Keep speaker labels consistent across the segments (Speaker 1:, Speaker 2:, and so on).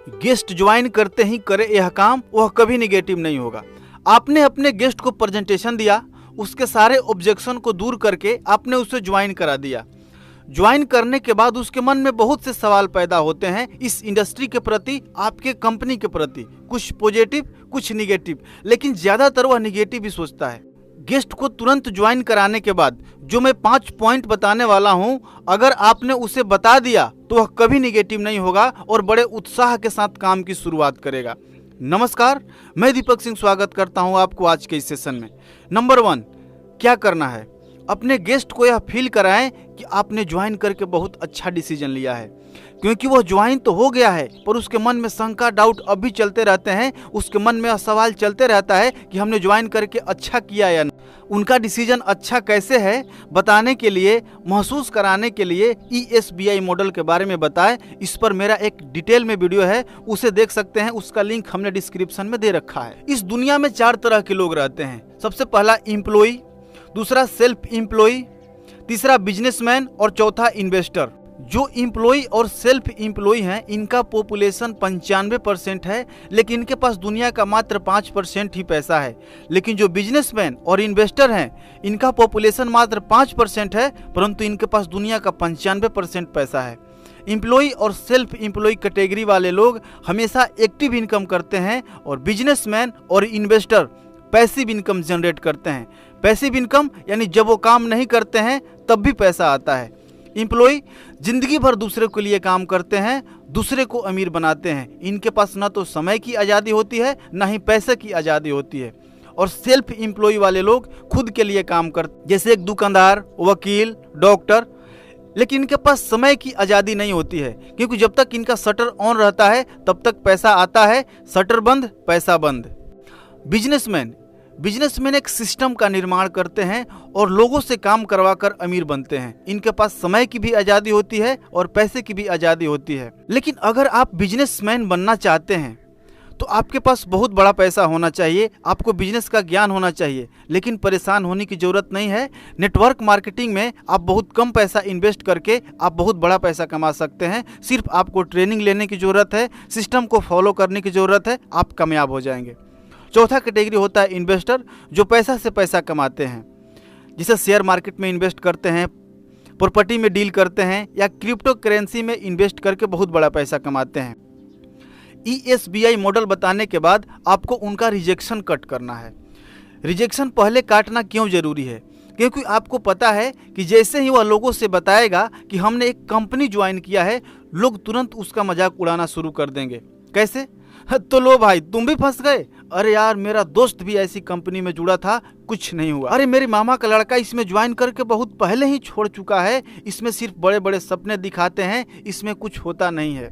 Speaker 1: Guest join करते ही करे यह काम, वह कभी निगेटिव नहीं होगा। आपने अपने गेस्ट को प्रेजेंटेशन दिया, उसके सारे ऑब्जेक्शन को दूर करके आपने उसे ज्वाइन करा दिया। ज्वाइन करने के बाद उसके मन में बहुत से सवाल पैदा होते हैं इस इंडस्ट्री के प्रति, आपके कंपनी के प्रति, कुछ पॉजिटिव कुछ निगेटिव, लेकिन ज़्यादातर वह निगेटिव ही सोचता है। गेस्ट को तुरंत ज्वाइन कराने के बाद जो मैं 5 पॉइंट बताने वाला हूं, अगर आपने उसे बता दिया तो वह कभी निगेटिव नहीं होगा और बड़े उत्साह के साथ काम की शुरुआत करेगा। नमस्कार, मैं दीपक सिंह स्वागत करता हूं आपको आज के इस सेशन में। नंबर 1, क्या करना है? अपने गेस्ट को यह फील कराएं कि आपने ज्वाइन करके बहुत अच्छा डिसीजन लिया है, क्योंकि वह ज्वाइन तो हो गया है पर उसके मन में शंका, डाउट अब भी चलते रहते हैं। उसके मन में सवाल चलते रहता है कि हमने ज्वाइन करके अच्छा किया या नहीं। उनका डिसीजन अच्छा कैसे है बताने के लिए, महसूस कराने के लिए ESBI मॉडल के बारे में बताएं। इस पर मेरा एक डिटेल में वीडियो है, उसे देख सकते हैं, उसका लिंक हमने डिस्क्रिप्शन में दे रखा है। इस दुनिया में 4 तरह के लोग रहते हैं। सबसे पहला एम्प्लॉई, दूसरा सेल्फ एम्प्लॉई, तीसरा बिजनेसमैन और चौथा इन्वेस्टर। जो एम्प्लॉई और सेल्फ एम्प्लॉई हैं, इनका पॉपुलेशन 95% है, लेकिन इनके पास दुनिया का मात्र 5% ही पैसा है। लेकिन जो बिजनेसमैन और इन्वेस्टर हैं, इनका पॉपुलेशन मात्र 5% है, परंतु इनके पास दुनिया का 95% पैसा है। एम्प्लॉई और सेल्फ एम्प्लॉई कैटेगरी वाले लोग हमेशा एक्टिव इनकम करते हैं और बिजनेसमैन और इन्वेस्टर पैसिव इनकम जनरेट करते हैं। पैसिव इनकम यानी जब वो काम नहीं करते हैं तब भी पैसा आता है। एम्प्लॉय जिंदगी भर दूसरे के लिए काम करते हैं, दूसरे को अमीर बनाते हैं। इनके पास ना तो समय की आज़ादी होती है, ना ही पैसे की आज़ादी होती है। और सेल्फ एम्प्लॉय वाले लोग खुद के लिए काम करते, जैसे एक दुकानदार, वकील, डॉक्टर, लेकिन इनके पास समय की आज़ादी नहीं होती है, क्योंकि जब तक इनका शटर ऑन रहता है तब तक पैसा आता है, शटर बंद पैसा बंद। बिजनेसमैन एक सिस्टम का निर्माण करते हैं और लोगों से काम करवाकर अमीर बनते हैं। इनके पास समय की भी आज़ादी होती है और पैसे की भी आज़ादी होती है। लेकिन अगर आप बिजनेसमैन बनना चाहते हैं तो आपके पास बहुत बड़ा पैसा होना चाहिए, आपको बिजनेस का ज्ञान होना चाहिए। लेकिन परेशान होने की ज़रूरत नहीं है। नेटवर्क मार्केटिंग में आप बहुत कम पैसा इन्वेस्ट करके आप बहुत बड़ा पैसा कमा सकते हैं। सिर्फ आपको ट्रेनिंग लेने की ज़रूरत है, सिस्टम को फॉलो करने की ज़रूरत है, आप कामयाब हो जाएंगे। चौथा कैटेगरी होता है इन्वेस्टर, जो पैसा से पैसा कमाते हैं, जिसे शेयर मार्केट में इन्वेस्ट करते हैं, प्रॉपर्टी में डील करते हैं या क्रिप्टो करेंसी में इन्वेस्ट करके बहुत बड़ा पैसा कमाते हैं। ESBI मॉडल बताने के बाद आपको उनका रिजेक्शन कट करना है। रिजेक्शन पहले काटना क्यों जरूरी है? क्योंकि आपको पता है कि जैसे ही वह लोगों से बताएगा कि हमने एक कंपनी ज्वाइन किया है, लोग तुरंत उसका मजाक उड़ाना शुरू कर देंगे। कैसे? तो लो भाई, तुम भी फंस गए। अरे यार, मेरा दोस्त भी ऐसी कंपनी में जुड़ा था, कुछ नहीं हुआ। अरे मेरे मामा का लड़का इसमें ज्वाइन करके बहुत पहले ही छोड़ चुका है, इसमें सिर्फ बड़े बड़े सपने दिखाते हैं, इसमें कुछ होता नहीं है।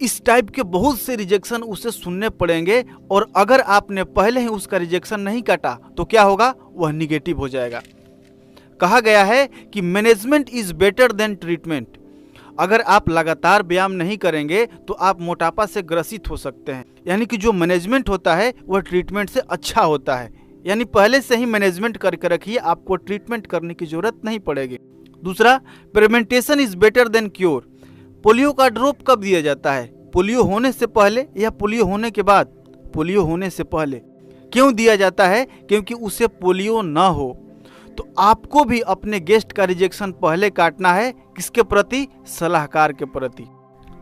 Speaker 1: इस टाइप के बहुत से रिजेक्शन उसे सुनने पड़ेंगे और अगर आपने पहले ही उसका रिजेक्शन नहीं काटा तो क्या होगा? वह निगेटिव हो जाएगा। कहा गया है कि management is better than treatment. अगर आप लगातार व्यायाम नहीं करेंगे तो आप मोटापा से ग्रसित हो सकते हैं। यानी कि जो मैनेजमेंट होता है वह ट्रीटमेंट से अच्छा होता है। यानी पहले से ही मैनेजमेंट करके रखिए, आपको ट्रीटमेंट करने की जरूरत नहीं पड़ेगी। दूसरा, prevention is better than cure. Polio का ड्रॉप कब दिया जाता है? पोलियो होने से पहले या पोलियो होने के बाद? पोलियो होने से पहले। क्यों दिया जाता है? क्योंकि उसे पोलियो ना हो। तो आपको भी अपने गेस्ट का रिजेक्शन पहले काटना है। किसके प्रति? सलाहकार के प्रति।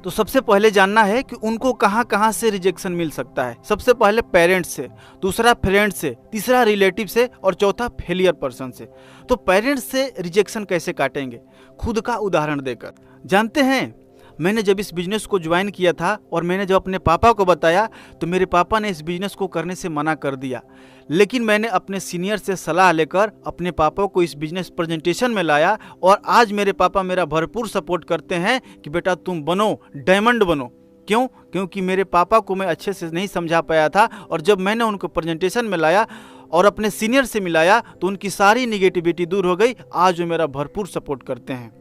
Speaker 1: तो सबसे पहले जानना है कि उनको कहां कहां से रिजेक्शन मिल सकता है। सबसे पहले पेरेंट्स से, दूसरा फ्रेंड से, तीसरा रिलेटिव से और चौथा फेलियर पर्सन से। तो पेरेंट्स से रिजेक्शन कैसे काटेंगे? खुद का उदाहरण देकर। जानते हैं, मैंने जब इस बिजनेस को ज्वाइन किया था और मैंने जब अपने पापा को बताया तो मेरे पापा ने इस बिजनेस को करने से मना कर दिया। लेकिन मैंने अपने सीनियर से सलाह लेकर अपने पापा को इस बिजनेस प्रेजेंटेशन में लाया और आज मेरे पापा मेरा भरपूर सपोर्ट करते हैं कि बेटा तुम बनो, डायमंड बनो। क्यों? क्योंकि मेरे पापा को मैं अच्छे से नहीं समझा पाया था और जब मैंने उनको प्रेजेंटेशन में लाया और अपने सीनियर से मिलाया तो उनकी सारी निगेटिविटी दूर हो गई। आज वो मेरा भरपूर सपोर्ट करते हैं।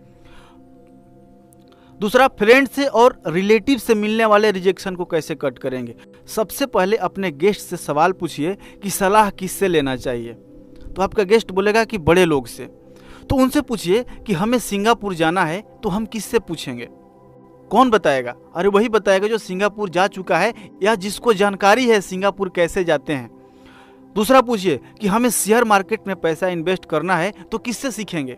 Speaker 1: दूसरा, फ्रेंड से और रिलेटिव से मिलने वाले रिजेक्शन को कैसे कट करेंगे? सबसे पहले अपने गेस्ट से सवाल पूछिए कि सलाह किससे लेना चाहिए। तो आपका गेस्ट बोलेगा कि बड़े लोग से। तो उनसे पूछिए कि हमें सिंगापुर जाना है तो हम किससे पूछेंगे। कौन बताएगा? अरे वही बताएगा जो सिंगापुर जा चुका है या जिसको जानकारी है सिंगापुर कैसे जाते हैं। दूसरा पूछिए कि हमें शेयर मार्केट में पैसा इन्वेस्ट करना है तो किससे सीखेंगे?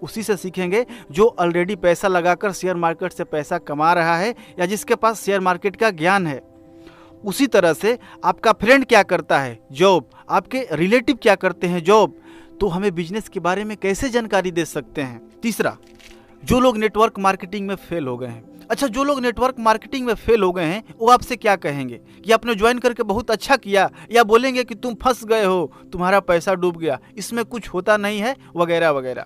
Speaker 1: उसी से सीखेंगे जो ऑलरेडी पैसा लगाकर शेयर मार्केट से पैसा कमा रहा है या जिसके पास शेयर मार्केट का ज्ञान है। उसी तरह से आपका फ्रेंड क्या करता है, जॉब, आपके रिलेटिव क्या करते हैं, जॉब, तो हमें बिजनेस के बारे में कैसे जानकारी दे सकते हैं। तीसरा, जो लोग नेटवर्क मार्केटिंग में फेल हो गए हैं। अच्छा, जो लोग नेटवर्क मार्केटिंग में फेल हो गए हैं वो आपसे क्या कहेंगे कि आपने ज्वाइन करके बहुत अच्छा किया, या बोलेंगे कि तुम फंस गए हो, तुम्हारा पैसा डूब गया, इसमें कुछ होता नहीं है, वगैरह वगैरह।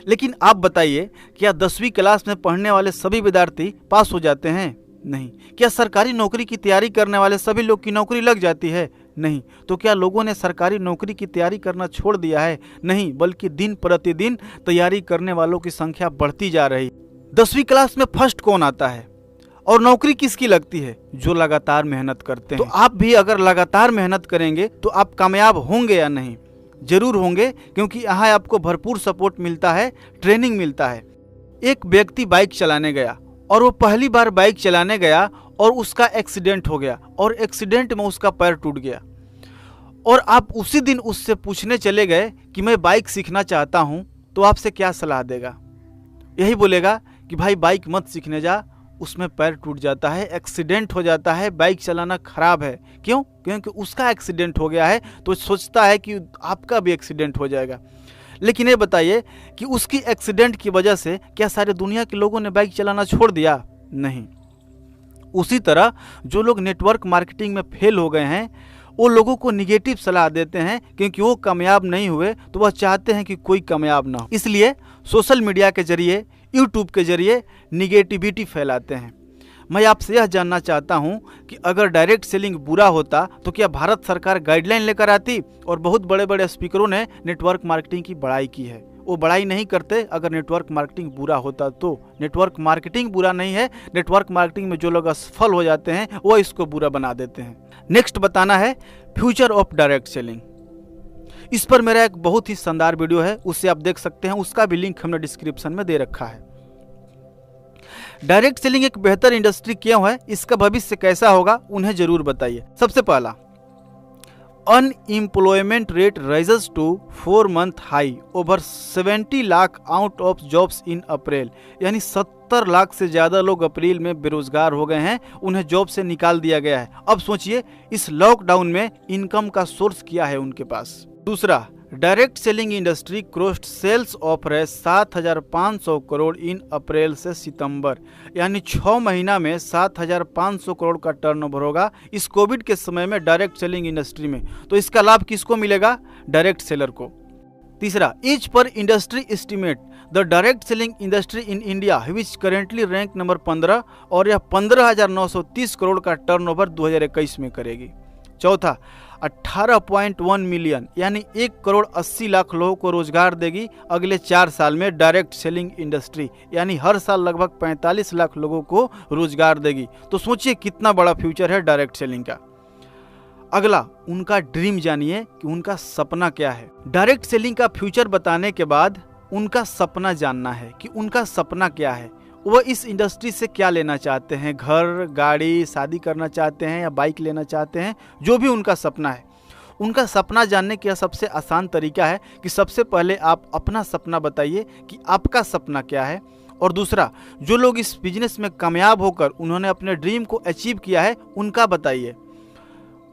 Speaker 1: लेकिन आप बताइए, क्या 10वीं क्लास में पढ़ने वाले सभी विद्यार्थी पास हो जाते हैं? नहीं। क्या सरकारी नौकरी की तैयारी करने वाले सभी लोग की नौकरी लग जाती है? नहीं। तो क्या लोगों ने सरकारी नौकरी की तैयारी करना छोड़ दिया है? नहीं, बल्कि दिन प्रतिदिन तैयारी करने वालों की संख्या बढ़ती जा रही। 10वीं क्लास में फर्स्ट कौन आता है और नौकरी किसकी लगती है? जो लगातार मेहनत करते हैं। तो आप भी अगर लगातार मेहनत करेंगे तो आप कामयाब होंगे या नहीं? जरूर होंगे, क्योंकि यहाँ आपको भरपूर सपोर्ट मिलता है, ट्रेनिंग मिलता है। एक व्यक्ति बाइक चलाने गया और वो पहली बार बाइक चलाने गया और उसका एक्सीडेंट हो गया और एक्सीडेंट में उसका पैर टूट गया, और आप उसी दिन उससे पूछने चले गए कि मैं बाइक सीखना चाहता हूँ, तो आपसे क्या सलाह देगा? यही बोलेगा कि भाई बाइक मत सीखने जा, उसमें पैर टूट जाता है, एक्सीडेंट हो जाता है, बाइक चलाना खराब है। क्यों? क्योंकि उसका एक्सीडेंट हो गया है तो सोचता है कि आपका भी एक्सीडेंट हो जाएगा। लेकिन ये बताइए कि उसकी एक्सीडेंट की वजह से क्या सारे दुनिया के लोगों ने बाइक चलाना छोड़ दिया? नहीं। उसी तरह जो लोग नेटवर्क मार्केटिंग में फेल हो गए हैं वो लोगों को निगेटिव सलाह देते हैं, क्योंकि वो कामयाब नहीं हुए तो वह चाहते हैं कि कोई कामयाब ना हो। इसलिए सोशल मीडिया के जरिए, यूट्यूब के जरिए निगेटिविटी फैलाते हैं। मैं आपसे यह जानना चाहता हूं कि अगर डायरेक्ट सेलिंग बुरा होता तो क्या भारत सरकार गाइडलाइन लेकर आती और बहुत बड़े बड़े स्पीकरों ने नेटवर्क मार्केटिंग की बड़ाई की है? वो बड़ाई नहीं करते अगर नेटवर्क मार्केटिंग बुरा होता तो। नेटवर्क मार्केटिंग बुरा नहीं है, नेटवर्क मार्केटिंग में जो लोग असफल हो जाते हैं वो इसको बुरा बना देते हैं। नेक्स्ट बताना है फ्यूचर ऑफ डायरेक्ट सेलिंग। इस पर मेरा एक बहुत ही शानदार वीडियो है, उससे आप देख सकते हैं, उसका भी लिंक हमने डिस्क्रिप्शन में दे रखा है। डायरेक्ट सेलिंग एक बेहतर इंडस्ट्री क्यों है, इसका भविष्य कैसा होगा, उन्हें जरूर बताइए। सबसे पहला, unemployment rate rises to 4 month high, over 70 lakh out of jobs in April. यानी 70 लाख से ज्यादा लोग अप्रैल में बेरोजगार हो गए हैं, उन्हें जॉब से निकाल दिया गया है। अब सोचिए इस लॉकडाउन में इनकम का सोर्स क्या है उनके पास। दूसरा, direct selling industry crossed sales of 7,500 crore in April से सितंबर, यानी 6 महीना में 7,500 करोड़ का टर्नओवर होगा इस कोविड के समय में डायरेक्ट सेलिंग इंडस्ट्री में। तो इसका लाभ किसको मिलेगा? डायरेक्ट सेलर को। तीसरा, as per industry estimate the direct selling industry in India which currently rank number 15, और यह 15,930 करोड़ का टर्नओवर 2021 में करेगी। चौथा, 18.1 मिलियन यानी 1,80,00,000 लोगों को रोजगार देगी अगले 4 साल में डायरेक्ट सेलिंग इंडस्ट्री, यानी हर साल लगभग 45 लाख लोगों को रोजगार देगी। तो सोचिए कितना बड़ा फ्यूचर है डायरेक्ट सेलिंग का। अगला, उनका ड्रीम जानिए कि उनका सपना क्या है। डायरेक्ट सेलिंग का फ्यूचर बताने के बाद उनका सपना जानना है कि उनका सपना क्या है, वो इस इंडस्ट्री से क्या लेना चाहते हैं, घर, गाड़ी, शादी करना चाहते हैं या बाइक लेना चाहते हैं, जो भी उनका सपना है। उनका सपना जानने का सबसे आसान तरीका है कि सबसे पहले आप अपना सपना बताइए कि आपका सपना क्या है, और दूसरा, जो लोग इस बिजनेस में कामयाब होकर उन्होंने अपने ड्रीम को अचीव किया है उनका बताइए,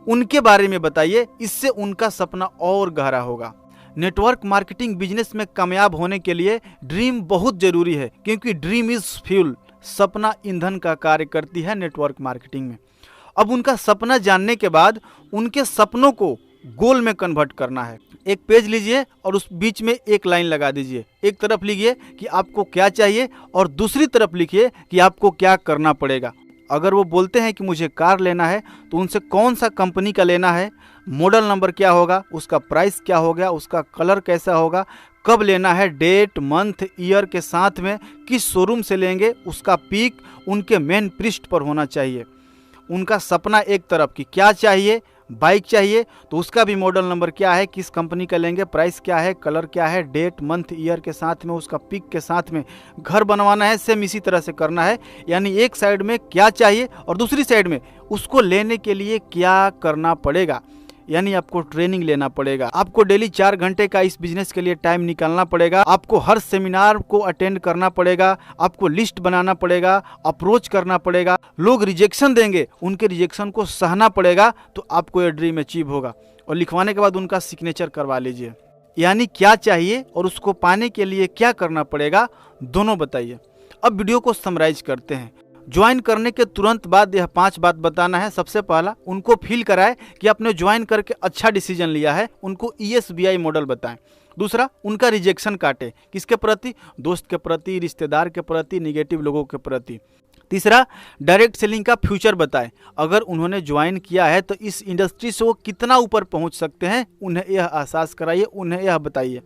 Speaker 1: उनके बारे में बताइए, इससे उनका सपना और गहरा होगा। नेटवर्क मार्केटिंग बिजनेस में कामयाब होने के लिए ड्रीम बहुत जरूरी है, क्योंकि ड्रीम इज फ्यूल, सपना ईंधन का कार्य करती है नेटवर्क मार्केटिंग में। अब उनका सपना जानने के बाद उनके सपनों को गोल में कन्वर्ट करना है। एक पेज लीजिए और उस बीच में एक लाइन लगा दीजिए। एक तरफ लिखिए कि आपको क्या चाहिए और दूसरी तरफ लिखिए कि आपको क्या करना पड़ेगा। अगर वो बोलते हैं कि मुझे कार लेना है तो उनसे कौन सा कंपनी का लेना है, मॉडल नंबर क्या होगा, उसका प्राइस क्या हो गया, उसका कलर कैसा होगा, कब लेना है, डेट, मंथ, ईयर के साथ में किस शोरूम से लेंगे, उसका पिक उनके मेन पृष्ठ पर होना चाहिए। उनका सपना एक तरफ कि क्या चाहिए बाइक चाहिए तो उसका भी मॉडल नंबर क्या है, किस कंपनी का लेंगे, प्राइस क्या है, कलर क्या है, डेट मंथ ईयर के साथ में, उसका पिक के साथ में। घर बनवाना है, सेम इसी तरह से करना है। यानी एक साइड में क्या चाहिए और दूसरी साइड में उसको लेने के लिए क्या करना पड़ेगा। यानी आपको ट्रेनिंग लेना पड़ेगा, आपको डेली 4 घंटे का इस बिजनेस के लिए टाइम निकालना पड़ेगा, आपको हर सेमिनार को अटेंड करना पड़ेगा, आपको लिस्ट बनाना पड़ेगा, अप्रोच करना पड़ेगा, लोग रिजेक्शन देंगे, उनके रिजेक्शन को सहना पड़ेगा, तो आपको ये ड्रीम अचीव होगा। और लिखवाने के बाद उनका सिग्नेचर करवा लीजिए। यानी क्या चाहिए और उसको पाने के लिए क्या करना पड़ेगा, दोनों बताइए। अब वीडियो को समराइज करते हैं। ज्वाइन करने के तुरंत बाद यह 5 बात बताना है। सबसे पहला, उनको फील कराए कि आपने ज्वाइन करके अच्छा डिसीजन लिया है, उनको ESBI मॉडल बताएं। दूसरा, उनका रिजेक्शन काटे, किसके प्रति, दोस्त के प्रति, रिश्तेदार के प्रति, निगेटिव लोगों के प्रति। तीसरा, डायरेक्ट सेलिंग का फ्यूचर बताएं। अगर उन्होंने ज्वाइन किया है तो इस इंडस्ट्री से वो कितना ऊपर पहुंच सकते हैं, उन्हें यह एहसास कराइए, उन्हें यह बताइए।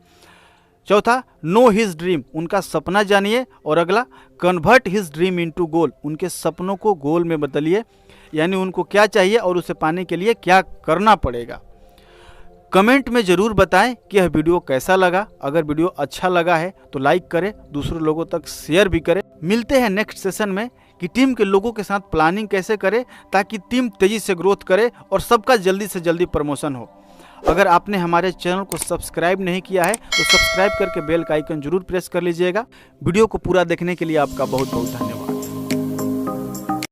Speaker 1: चौथा, नो हिज ड्रीम, उनका सपना जानिए। और अगला, कन्वर्ट हिज ड्रीम इनटू गोल, उनके सपनों को गोल में बदलिए। यानी उनको क्या चाहिए और उसे पाने के लिए क्या करना पड़ेगा। कमेंट में ज़रूर बताएं कि यह वीडियो कैसा लगा। अगर वीडियो अच्छा लगा है तो लाइक करें, दूसरे लोगों तक शेयर भी करें। मिलते हैं नेक्स्ट सेशन में कि टीम के लोगों के साथ प्लानिंग कैसे करें ताकि टीम तेज़ी से ग्रोथ करे और सबका जल्दी से जल्दी प्रमोशन हो। अगर आपने हमारे चैनल को सब्सक्राइब नहीं किया है तो सब्सक्राइब करके बेल का आइकन जरूर प्रेस कर लीजिएगा। वीडियो को पूरा देखने के लिए आपका बहुत बहुत धन्यवाद।